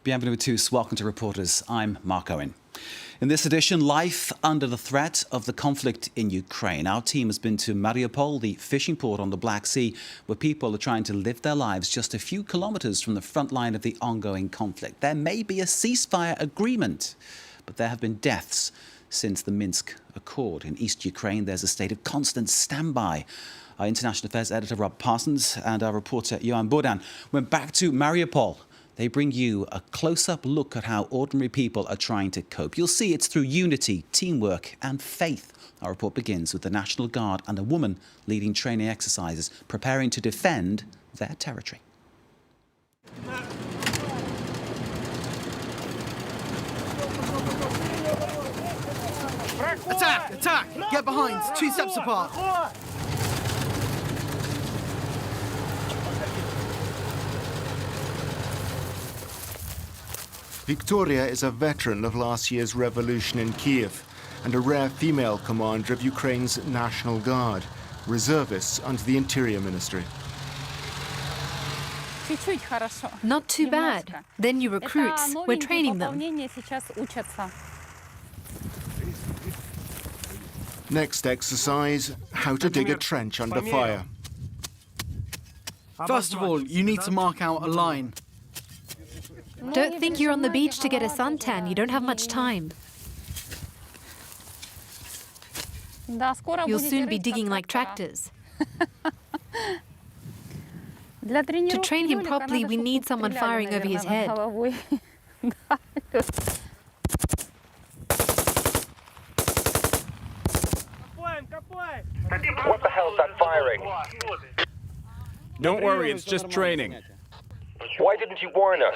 Bienvenue à tous. Welcome to Reporters. I'm Mark Owen. In this edition, life under the threat of the conflict in Ukraine. Our team has been to Mariupol, the fishing port on the Black Sea, where people are trying to live their lives just a few kilometers from the front line of the ongoing conflict. There may be a ceasefire agreement, but there have been deaths since the Minsk Accord. In East Ukraine, there's a state of constant standby. Our international affairs editor, Rob Parsons, and our reporter, Johan Bodan, went back to Mariupol. They bring you a close-up look at how ordinary people are trying to cope. You'll see it's through unity, teamwork and faith. Our report begins with the National Guard and a woman leading training exercises, preparing to defend their territory. Attack! Attack! Get behind! 2 steps apart! Victoria is a veteran of last year's revolution in Kiev and a rare female commander of Ukraine's National Guard, reservists under the Interior Ministry. Not too bad. They're new recruits. We're training them. Next exercise, how to dig a trench under fire. First of all, you need to mark out a line. Don't think you're on the beach to get a suntan. You don't have much time. You'll soon be digging like tractors. To train him properly, we need someone firing over his head. What the hell is that firing? Don't worry, it's just training. Why didn't you warn us?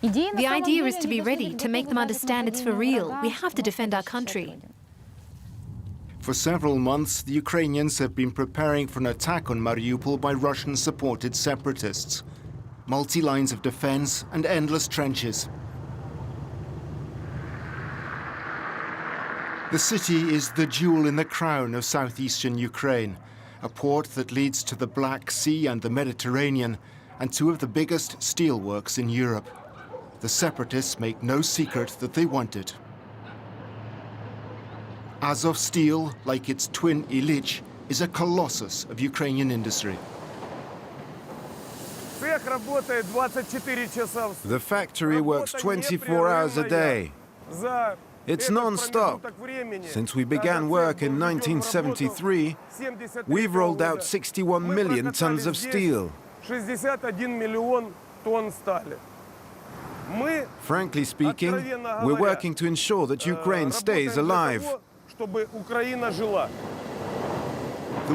The idea is to be ready, to make them understand it's for real. We have to defend our country. For several months, the Ukrainians have been preparing for an attack on Mariupol by Russian-supported separatists. Multi-lines of defense and endless trenches. The city is the jewel in the crown of southeastern Ukraine, a port that leads to the Black Sea and the Mediterranean, and 2 of the biggest steelworks in Europe. The separatists make no secret that they want it. Azov Steel, like its twin Ilyich, is a colossus of Ukrainian industry. The factory works 24 hours a day. It's non-stop. Since we began work in 1973, we've rolled out 61 million tons of steel. Frankly speaking, we're working to ensure that Ukraine stays alive. The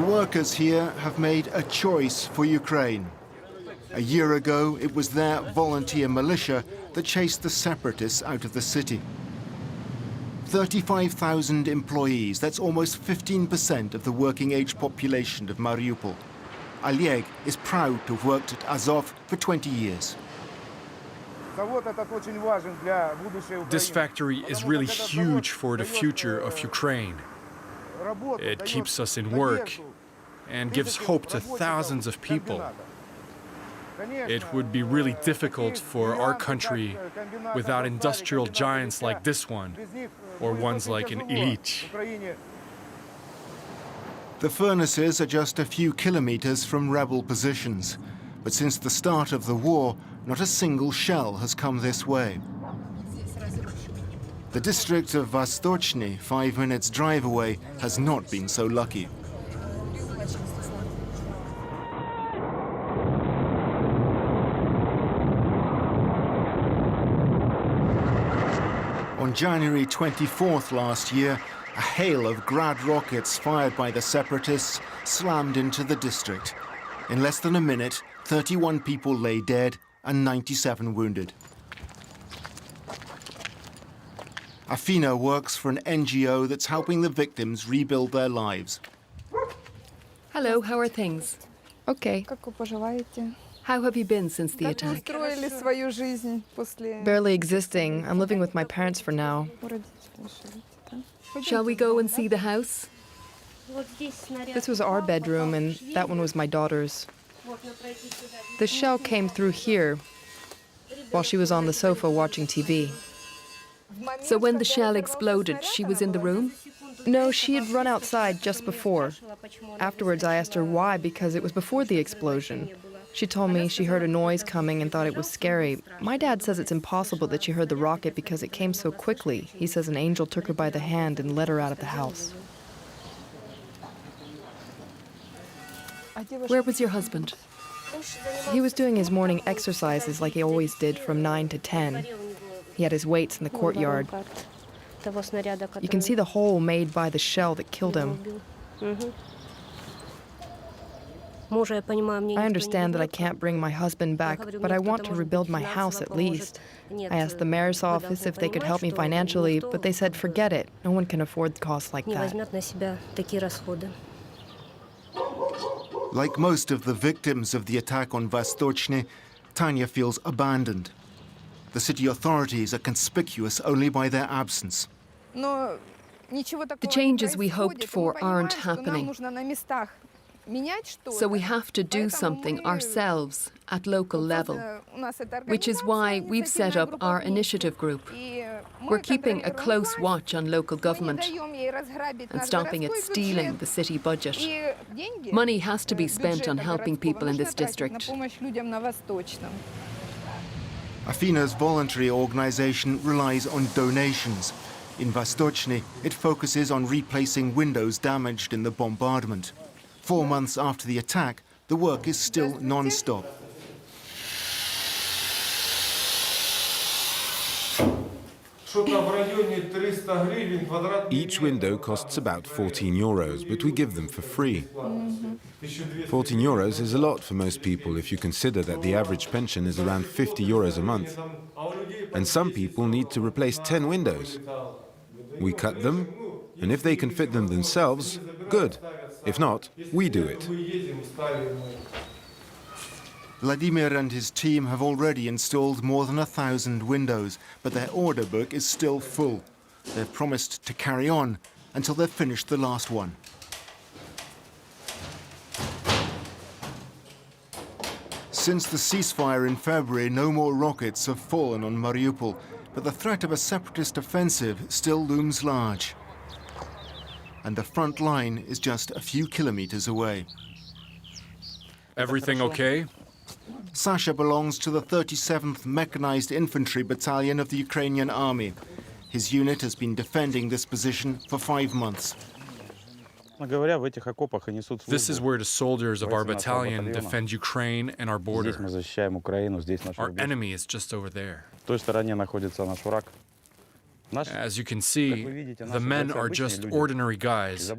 workers here have made a choice for Ukraine. A year ago, it was their volunteer militia that chased the separatists out of the city. 35,000 employees, that's almost 15% of the working-age population of Mariupol. Oleg is proud to have worked at Azov for 20 years. This factory is really huge for the future of Ukraine. It keeps us in work and gives hope to thousands of people. It would be really difficult for our country without industrial giants like this one, or ones like an Ilyich. The furnaces are just a few kilometers from rebel positions, but since the start of the war, not a single shell has come this way. The district of Vostochny, 5 minutes drive away, has not been so lucky. On January 24th last year, a hail of Grad rockets fired by the separatists slammed into the district. In less than a minute, 31 people lay dead and 97 wounded. Afina works for an NGO that's helping the victims rebuild their lives. Hello, how are things? Okay. How have you been since the attack? Barely existing. I'm living with my parents for now. Shall we go and see the house? This was our bedroom, and that one was my daughter's. The shell came through here while she was on the sofa watching TV. So when the shell exploded, she was in the room? No, she had run outside just before. Afterwards, I asked her why, because it was before the explosion. She told me she heard a noise coming and thought it was scary. My dad says it's impossible that she heard the rocket because it came so quickly. He says an angel took her by the hand and led her out of the house. Where was your husband? He was doing his morning exercises like he always did from 9 to 10. He had his weights in the courtyard. You can see the hole made by the shell that killed him. I understand that I can't bring my husband back, but I want to rebuild my house at least. I asked the mayor's office if they could help me financially, but they said forget it. No one can afford costs like that. Like most of the victims of the attack on Vostochny, Tanya feels abandoned. The city authorities are conspicuous only by their absence. The changes we hoped for aren't happening. So we have to do something ourselves at local level, which is why we've set up our initiative group. We're keeping a close watch on local government and stopping it stealing the city budget. Money has to be spent on helping people in this district. Afina's voluntary organization relies on donations. In Vostochny, it focuses on replacing windows damaged in the bombardment. 4 months after the attack, the work is still non-stop. Each window costs about 14 euros, but we give them for free. 14 euros is a lot for most people if you consider that the average pension is around 50 euros a month. And some people need to replace 10 windows. We cut them, and if they can fit them themselves, good. If not, we do it. Vladimir and his team have already installed more than 1,000 windows, but their order book is still full. They've promised to carry on until they've finished the last one. Since the ceasefire in February, no more rockets have fallen on Mariupol, but the threat of a separatist offensive still looms large. And the front line is just a few kilometers away. Everything okay? Sasha belongs to the 37th Mechanized Infantry Battalion of the Ukrainian Army. His unit has been defending this position for 5 months. This is where the soldiers of our battalion defend Ukraine and our border. Our enemy is just over there. As you can see, the men are just ordinary guys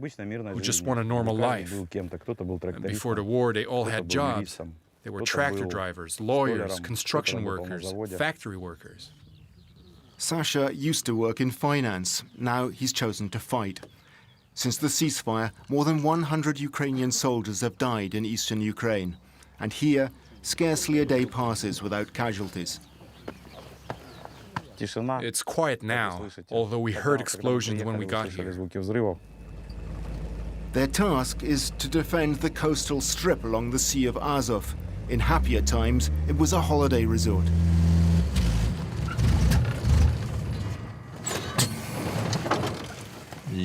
who just want a normal life. And before the war, they all had jobs. They were tractor drivers, lawyers, construction workers, factory workers. Sasha used to work in finance. Now he's chosen to fight. Since the ceasefire, more than 100 Ukrainian soldiers have died in eastern Ukraine. And here, scarcely a day passes without casualties. It's quiet now, although we heard explosions when we got here. Their task is to defend the coastal strip along the Sea of Azov. In happier times, it was a holiday resort.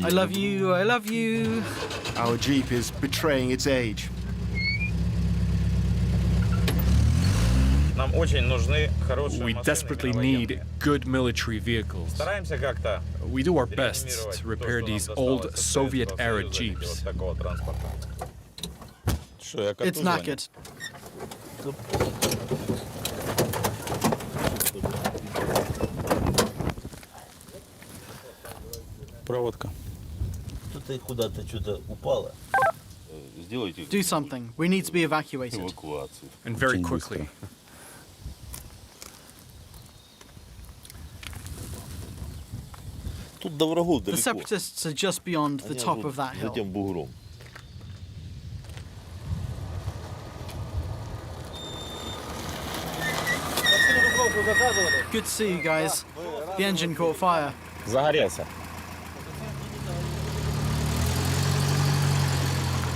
I love you, I love you. Our jeep is betraying its age. We desperately need good military vehicles. We do our best to repair these old Soviet-era jeeps. It's knackered. Do something. We need to be evacuated. And very quickly. The separatists are just beyond the top of that hill. Good to see you guys. The engine caught fire.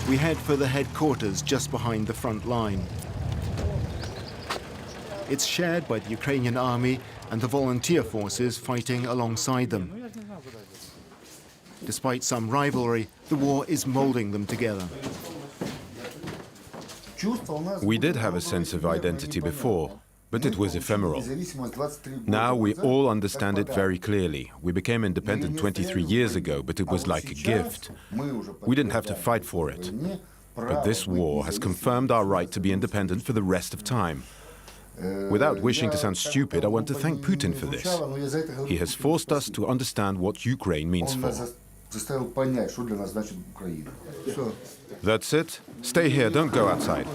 We head for the headquarters just behind the front line. It's shared by the Ukrainian army and the volunteer forces fighting alongside them. Despite some rivalry, the war is molding them together. We did have a sense of identity before, but it was ephemeral. Now we all understand it very clearly. We became independent 23 years ago, but it was like a gift. We didn't have to fight for it. But this war has confirmed our right to be independent for the rest of time. Without wishing to sound stupid, I want to thank Putin for this. He has forced us to understand what Ukraine means for. That's it. Stay here, don't go outside.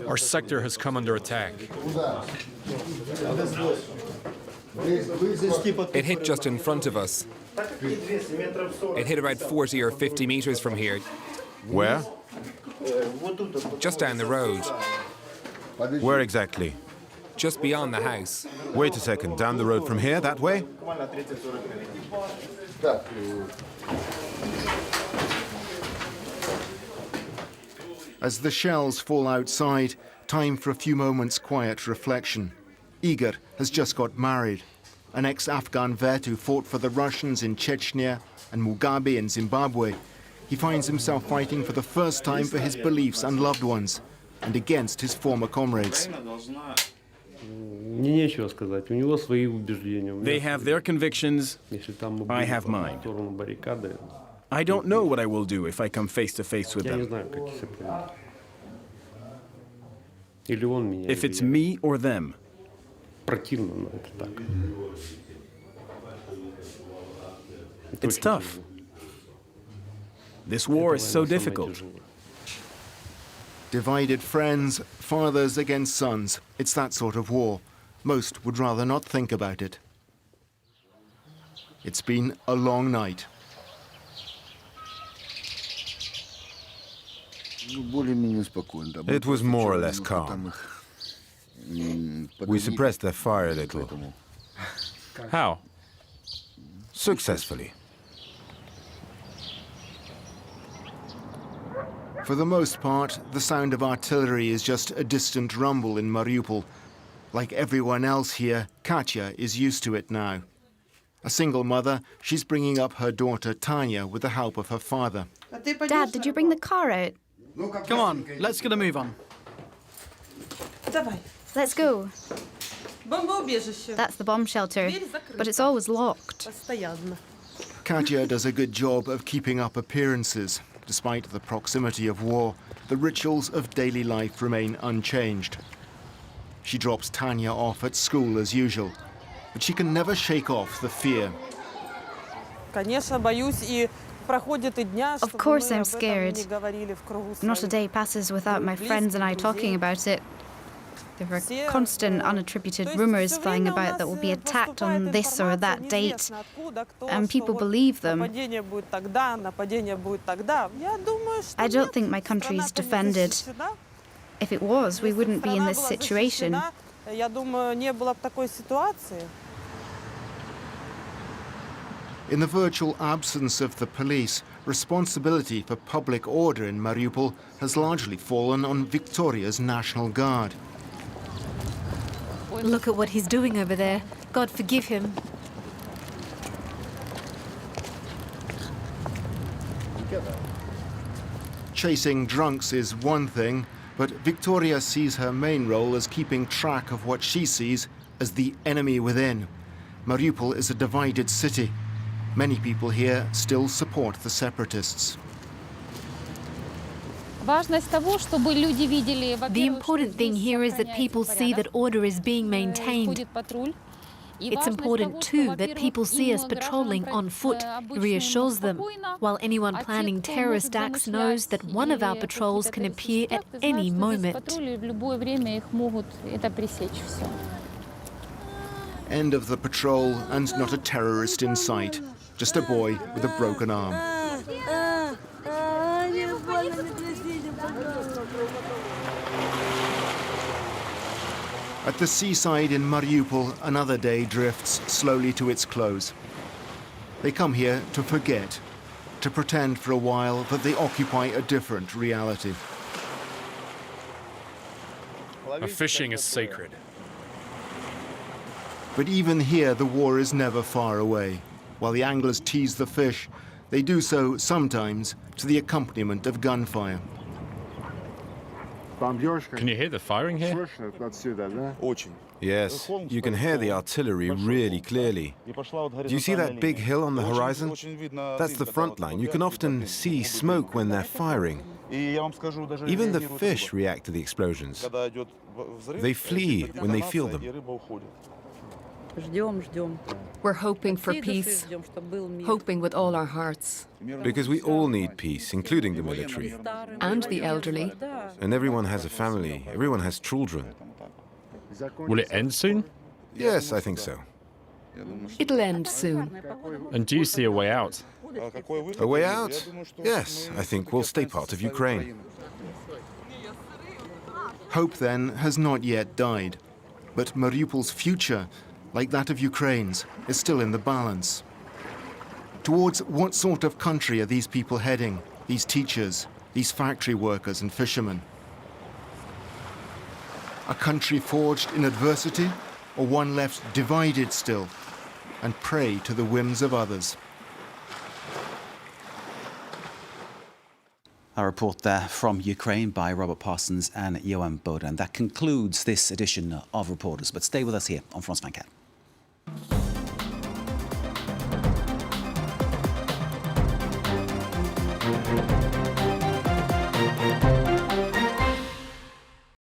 Our sector has come under attack. It hit just in front of us. It hit about 40 or 50 meters from here. Where? Just down the road. Where exactly? Just beyond the house. Wait a second, down the road from here, that way? As the shells fall outside, time for a few moments' quiet reflection. Igor has just got married. An ex-Afghan vet who fought for the Russians in Chechnya and Mugabe in Zimbabwe. He finds himself fighting for the first time for his beliefs and loved ones, and against his former comrades. They have their convictions, I have mine. I don't know what I will do if I come face to face with them. If it's me or them. It's tough. This war is so difficult. Divided friends, fathers against sons. It's that sort of war. Most would rather not think about it. It's been a long night. It was more or less calm. We suppressed their fire a little. How? Successfully. For the most part, the sound of artillery is just a distant rumble in Mariupol. Like everyone else here, Katya is used to it now. A single mother, she's bringing up her daughter Tanya with the help of her father. Dad, did you bring the car out? Come on, let's get a move on. Let's go. That's the bomb shelter, but it's always locked. Katya does a good job of keeping up appearances. Despite the proximity of war, the rituals of daily life remain unchanged. She drops Tanya off at school as usual, but she can never shake off the fear. Of course I'm scared. Not a day passes without my friends and I talking about it. There are constant unattributed rumors flying about that we'll be attacked on this or that date, and people believe them. I don't think my country's defended. If it was, we wouldn't be in this situation. In the virtual absence of the police, responsibility for public order in Mariupol has largely fallen on Victoria's National Guard. Look at what he's doing over there. God forgive him. Chasing drunks is one thing, but Victoria sees her main role as keeping track of what she sees as the enemy within. Mariupol is a divided city. Many people here still support the separatists. The important thing here is that people see that order is being maintained. It's important too that people see us patrolling on foot. It reassures them, while anyone planning terrorist acts knows that one of our patrols can appear at any moment. End of the patrol and not a terrorist in sight. Just a boy with a broken arm. At the seaside in Mariupol, another day drifts slowly to its close. They come here to forget. to pretend for a while that they occupy a different reality. Fishing is sacred. But even here, the war is never far away. While the anglers tease the fish, they do so sometimes to the accompaniment of gunfire. Can you hear the firing here? Yes, you can hear the artillery really clearly. Do you see that big hill on the horizon? That's the front line. You can often see smoke when they're firing. Even the fish react to the explosions. They flee when they feel them. We're hoping for peace, hoping with all our hearts. Because we all need peace, including the military. And the elderly. And everyone has a family, everyone has children. Will it end soon? Yes, I think so. It'll end soon. And do you see a way out? A way out? Yes, I think we'll stay part of Ukraine. Hope, then, has not yet died. But Mariupol's future, like that of Ukraine's, is still in the balance. Towards what sort of country are these people heading, these teachers, these factory workers and fishermen? A country forged in adversity, or one left divided still and prey to the whims of others? A report there from Ukraine by Robert Parsons and Johan Boden. That concludes this edition of Reporters, but stay with us here on France 24.